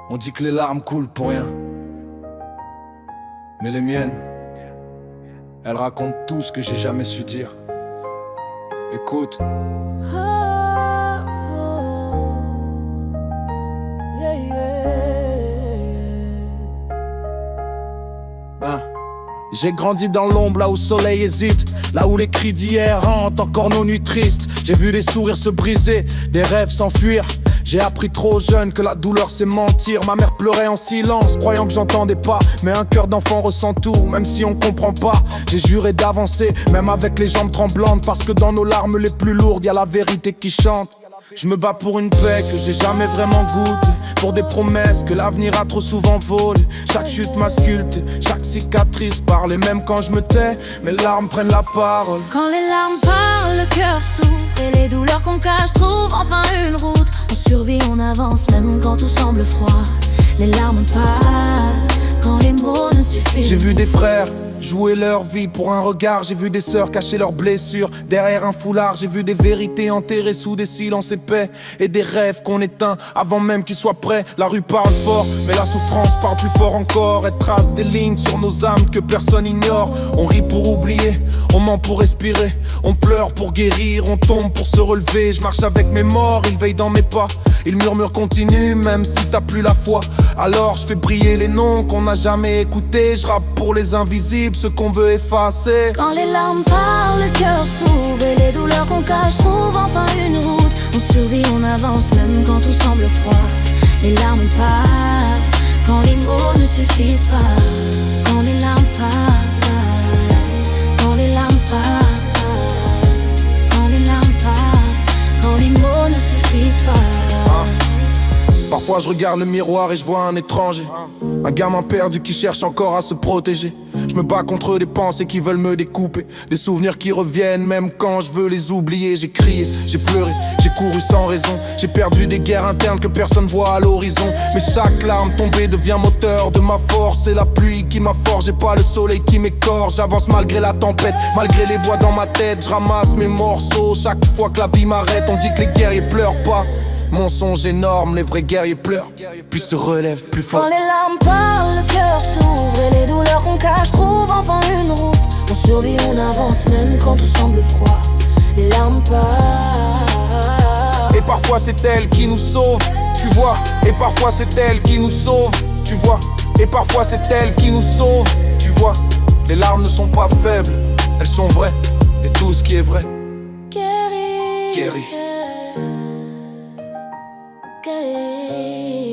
On dit que les larmes coulent pour rien, mais les miennes, elles racontent tout ce que j'ai jamais su dire. Écoute. J'ai grandi dans l'ombre, là où le soleil hésite, là où les cris d'hier hantent encore nos nuits tristes. J'ai vu des sourires se briser, des rêves s'enfuir. J'ai appris trop jeune que la douleur c'est mentir. Ma mère pleurait en silence, croyant que j'entendais pas. Mais un cœur d'enfant ressent tout, même si on comprend pas. J'ai juré d'avancer, même avec les jambes tremblantes, parce que dans nos larmes les plus lourdes, y a la vérité qui chante. Je me bats pour une paix que j'ai jamais vraiment goûtée, pour des promesses que l'avenir a trop souvent volées. Chaque chute m'a sculpté, chaque cicatrice parle. Et même quand je me tais, mes larmes prennent la parole. Quand les larmes parlent, le cœur s'ouvre, et les douleurs qu'on cache trouvent enfin une route. On survit, on avance, même quand tout semble froid. Les larmes parlent, quand les mots ne suffisent. J'ai vu des frères jouer leur vie pour un regard. J'ai vu des sœurs cacher leurs blessures derrière un foulard. J'ai vu des vérités enterrées sous des silences épais, et des rêves qu'on éteint avant même qu'ils soient prêts. La rue parle fort, mais la souffrance parle plus fort encore. Elle trace des lignes sur nos âmes que personne ignore. On rit pour oublier, on ment pour respirer, on pleure pour guérir, on tombe pour se relever. Je marche avec mes morts, ils veillent dans mes pas. Ils murmurent continue, même si t'as plus la foi. Alors je fais briller les noms qu'on n'a jamais écoutés. Je rappe pour les invisibles, ceux qu'on veut effacer. Quand les larmes parlent, le cœur s'ouvre, et les douleurs qu'on cache trouvent enfin une route. On survit, on avance, même quand tout semble froid. Les larmes parlent, quand les mots ne suffisent pas. Quand les larmes parlent, quand les larmes parlent, quand les larmes parlent, quand les mots ne suffisent pas. Parfois je regarde le miroir et je vois un étranger, un gamin perdu qui cherche encore à se protéger. Je me bats contre des pensées qui veulent me découper, des souvenirs qui reviennent même quand je veux les oublier. J'ai crié, j'ai pleuré, j'ai couru sans raison. J'ai perdu des guerres internes que personne voit à l'horizon. Mais chaque larme tombée devient moteur de ma force. C'est la pluie qui m'a forgé, pas le soleil qui m'écorche. J'avance malgré la tempête, malgré les voix dans ma tête. Je ramasse mes morceaux chaque fois que la vie m'arrête. On dit que les guerriers pleurent pas, mensonge énorme, les vrais guerriers pleurent, puis se relèvent plus fort. Quand les larmes parlent, le cœur s'ouvre, et les douleurs qu'on cache trouvent enfin une route. On survit, on avance, même quand tout semble froid. Les larmes parlent, et parfois c'est elle qui nous sauve, tu vois. Et parfois c'est elle qui nous sauve, tu vois. Et parfois c'est elle qui nous sauve, tu vois. Les larmes ne sont pas faibles, elles sont vraies, et tout ce qui est vrai guéri, guérit. guéri.